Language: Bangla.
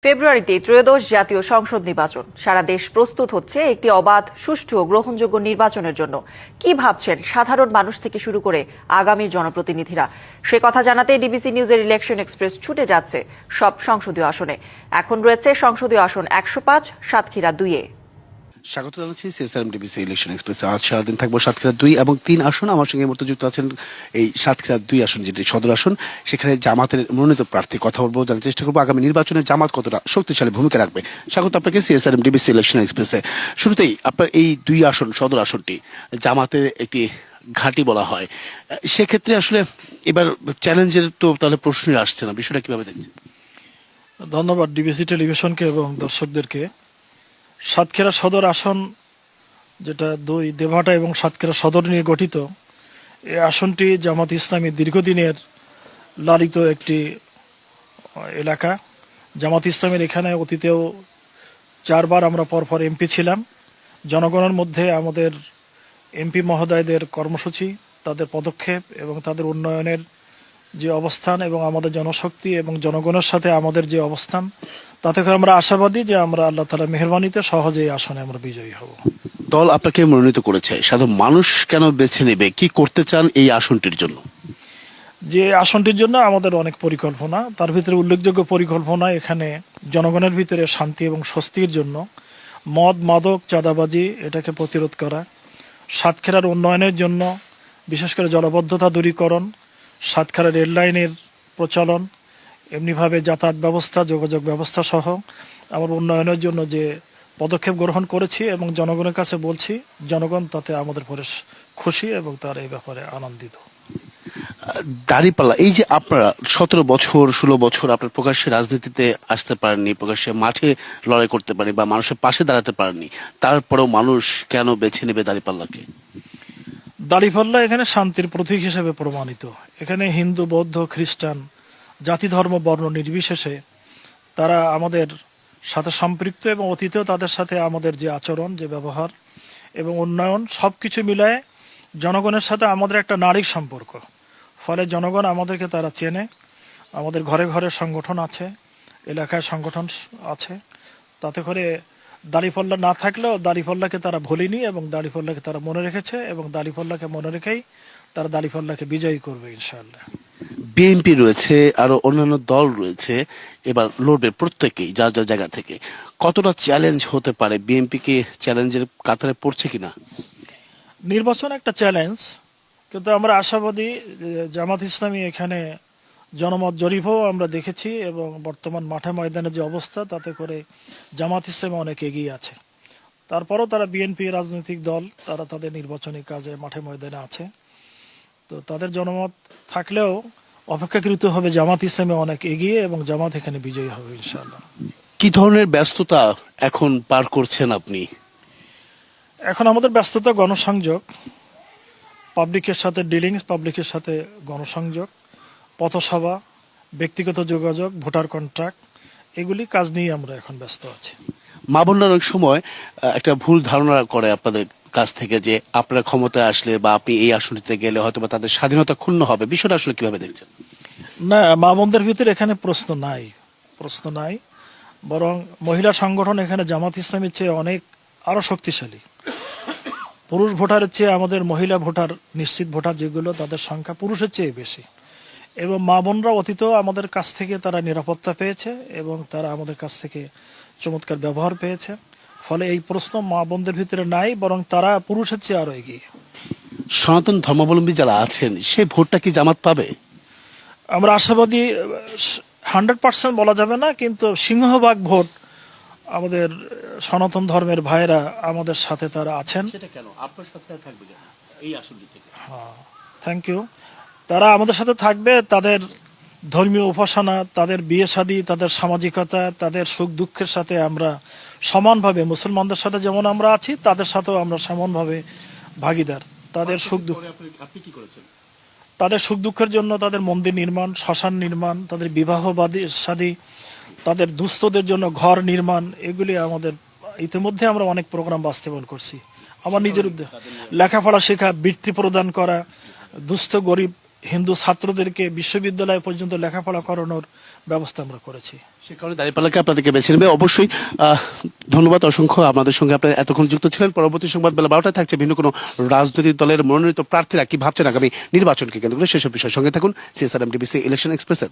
ফেব্রুয়ারিতে ত্রয়োদশ জাতীয় সংসদ নির্বাচন। সারা দেশ প্রস্তুত হচ্ছে একটি অবাধ, সুষ্ঠু ও গ্রহণযোগ্য নির্বাচনের জন্য। কি ভাবছেন সাধারণ মানুষ থেকে শুরু করে আগামীর জনপ্রতিনিধিরা? সে কথা জানাতে ডিবিসি নিউজের ইলেকশন এক্সপ্রেস ছুটে যাচ্ছে সব সংসদীয় আসনে। এখন রয়েছে সংসদীয় আসন ১০৫, সাতক্ষীরা ২-এ। স্বাগত জানাচ্ছি সিএসআরএম ডিবিসি ইলেকশন এক্সপ্রেসে। আজ সারাদিন থাকবো সাতক্ষীরা ২ এবং ৩ আসন। আমার সঙ্গে মতো যুক্ত আছেন এই সাতক্ষীরা ২ আসন, যেটি সদর আসন। সেখানে জামাতের মনোনীত প্রার্থী কথা বলবো, জানার চেষ্টা করবো আগামী নির্বাচনে জামাত কতটা শক্তিশালী ভূমিকা রাখবে। স্বাগত আপনাকে সিএসআরএম ডিবিসি ইলেকশন এক্সপ্রেসে। শুরুতেই আপনার এই ২ আসন, সদর আসনটি জামাতের একটি ঘাঁটি বলা হয়। সেক্ষেত্রে আসলে এবার চ্যালেঞ্জের তো তাহলে প্রশ্নই আসছে না, বিষয়টা কিভাবে দেখছেন? ধন্যবাদ ডিবিসি টেলিভিশনকে এবং দর্শকদেরকে। সাতক্ষীরা সদর আসন, যেটা ২ দেবহাটা এবং সাতক্ষীরা সদর নিয়ে গঠিত, এই আসনটি জামাত ইসলামী দীর্ঘদিনের লালিত একটি এলাকা। জামাত ইসলামের এখানে অতীতেও ৪ বার আমরা পরপর এমপি ছিলাম। জনগণের মধ্যে আমাদের এমপি মহোদয়দের কর্মসূচি, তাদের পদক্ষেপ এবং তাদের উন্নয়নের যে অবস্থান এবং আমাদের জনশক্তি এবং জনগণের সাথে আমাদের যে অবস্থান, তাতে করে আমরা আশাবাদী যে আমরা আল্লাহ তাআলার মেহেরবানিতে সহজে এই আসনে আমরা বিজয়ী হব। দল আপনাকে মনোনীত করেছে, সাধারণ মানুষ কেন বেছে নেবে? কি করতে চান এই আসনটির জন্য? যে আসনটির জন্য আমাদের অনেক পরিকল্পনা, তার ভিতরে উল্লেখযোগ্য পরিকল্পনা এখানে জনগণের ভিতরে শান্তি এবং স্বস্তির জন্য মদ, মাদক, চাঁদাবাজি এটাকে প্রতিরোধ করা, সাতক্ষীরার উন্নয়নের জন্য বিশেষ করে জলাবদ্ধতা দূরীকরণ, সাতক্ষীরা রেল লাইনের প্রচলন, এমনিভাবে যাতায়াত ব্যবস্থা, যোগাযোগ ব্যবস্থা সহ আমার উন্নয়নের জন্য যে পদক্ষেপ গ্রহণ করেছি এবং জনগণের কাছে বলছি, জনগণ তাতে আমাদের পরে খুশি এবং তার এই ব্যাপারে আনন্দিত। দাঁড়িপাল্লা, এই যে আপনারা ১৭ বছর ১৬ বছর আপনার প্রকাশ্যে রাজনীতিতে আসতে পারেননি, প্রকাশ্যে মাঠে লড়াই করতে পারেনি বা মানুষের পাশে দাঁড়াতে পারেননি, তারপরেও মানুষ কেন বেছে নেবে দাঁড়িপাল্লাকে? দাঁড়িপাল্লা এখানে শান্তির প্রতীক হিসেবে প্রমাণিত। এখানে হিন্দু, বৌদ্ধ, খ্রিস্টান, জাতি, ধর্ম, বর্ণ নির্বিশেষে তারা আমাদের সাথে সম্পৃক্ত এবং অতীতেও তাদের সাথে আমাদের যে আচরণ, যে ব্যবহার এবং উন্নয়ন সবকিছু মিলায় জনগণের সাথে আমাদের একটা নাড়ির সম্পর্ক। ফলে জনগণ আমাদেরকে তারা চেনে। আমাদের ঘরে ঘরে সংগঠন আছে, এলাকায় সংগঠন আছে। তাতে করে দাঁড়িপাল্লা না থাকলেও দাঁড়িপাল্লাকে তারা ভুলেনি এবং দাঁড়িপাল্লাকে তারা মনে রেখেছে এবং দাঁড়িপাল্লাকে মনে রেখেই তারা দাঁড়িপাল্লাকে বিজয়ী করবে ইনশাআল্লাহ। বিএনপি রয়েছে, আরো অন্যান্য দল রয়েছে, এবার লড়বে প্রত্যেকেই যার যার জায়গা থেকে। কতটা চ্যালেঞ্জ হতে পারে? বিএনপি কি চ্যালেঞ্জের কাতারে পড়ছে কিনা? নির্বাচন একটা চ্যালেঞ্জ, কিন্তু আমরা আশাবাদী জামাত ইসলামী এখানে জনমত জরিপও আমরা দেখেছি এবং বর্তমান মাঠে ময়দানের যে অবস্থা, তাতে করে জামাত ইসলামী অনেক এগিয়ে আছে। তারপরও তারা বিএনপি রাজনৈতিক দল, তারা তাদের নির্বাচনী কাজে মাঠে ময়দানে আছে। তো তাদের জনমত থাকলেও অপেক্ষাকৃত হবে জামাত ইসলামী অনেক এগিয়ে এবং জামাত এখানে বিজয়ী হবে ইনশাআল্লাহ। কি ধরনের ব্যস্ততা এখন পার করছেন আপনি? এখন আমাদের ব্যস্ততা গণসংযোগ, পাবলিকের সাথে ডিলিংস, পাবলিকের সাথে গণসংযোগ, পথসভা, ব্যক্তিগত যোগাযোগ, ভোটার কন্ট্রাক্ট, এগুলি কাজ নিয়ে আমরা এখন ব্যস্ত আছি। মা বোনরা অনেক সময় একটা ভুল ধারণা করে আপনাদের কাছ থেকে যে আপনারা ক্ষমতায় আসলে বা আপনি এই আসনটিতে গেলে হয়তো বা তাদের স্বাধীনতা ক্ষুণ্ণ হবে। বিষয়টা আসলে কিভাবে দেখছেন? না, মা বোনদের ভিতরে এখানে প্রশ্ন নাই। বরং মহিলা সংগঠন এখানে জামাত ইসলামের চেয়ে অনেক আরো শক্তিশালী। পুরুষ ভোটারের চেয়ে আমাদের মহিলা ভোটার, নিশ্চিত ভোটার যেগুলো, তাদের সংখ্যা পুরুষের চেয়ে বেশি। এবং মা বোনরা অতীতেও আমাদের কাছ থেকে তারা নিরাপত্তা পেয়েছে এবং তারা আমাদের কাছ থেকে চমৎকার ব্যবহার পেয়েছে। ফলে এই প্রশ্ন মা বোনদের ভিতরে নাই, বরং তারা পুরুষের চেয়ে আরো এগিয়ে। সনাতন ধর্মাবলম্বী যারা আছেন, সেই ভোটটা কি জামাত পাবে? আমরা আশাবাদী, 100% বলা যাবে না, কিন্তু সিংহভাগ ভোট আমাদের সনাতন ধর্মের ভাইরা আমাদের সাথে তারা আছেন। সেটা কেন আপনার সাথে থাকবে এই আসনটি থেকে? হ্যাঁ, থ্যাংক ইউ। তারা আমাদের সাথে থাকবে, তাদের ধর্মীয় উপাসনা, তাদের বিয়ে শাদী, তাদের সামাজিকতা, তাদের সুখ দুঃখের সাথে আমরা সমানভাবে, মুসলমানদের সাথে যেমন আমরা আছি, তাদের সাথেও আমরা সমানভাবে ভাগীদার। তাদের সুখ দুঃখ, আপনি কি করেছেন? তাদের সুখ দুঃখের জন্য তাদের মন্দির নির্মাণ, শ্মশান নির্মাণ, তাদের বিবাহবাদী শাদী, তাদের দুস্থদের জন্য ঘর নির্মাণ, এগুলি আমাদের ইতিমধ্যে আমরা অনেক প্রোগ্রাম বাস্তবায়ন করছি। আমার নিজের লেখাপড়া শেখা, বৃত্তি প্রদান করা, দুস্থ গরিব হিন্দু ছাত্রদেরকে বিশ্ববিদ্যালয় পর্যন্ত লেখাপড়া করানোর ব্যবস্থা আমরা করেছি। সে কারণে দাঁড়িপাল্লাকে আপনাদেরকে বেছে নেবে। অবশ্যই ধন্যবাদ অসংখ্য, আমাদের সঙ্গে আপনারা এতক্ষণ যুক্ত ছিলেন। পরবর্তী সংবাদ বেলা 12টায় থাকছে ভিন্ন কোনো রাজনৈতিক দলের মনোনীত প্রার্থীরা কি ভাবছেন আগামী নির্বাচনকে কেন্দ্র করে, সেসব বিষয়ের সঙ্গে থাকুন CSRM TVC ইলেকশন এক্সপ্রেসের।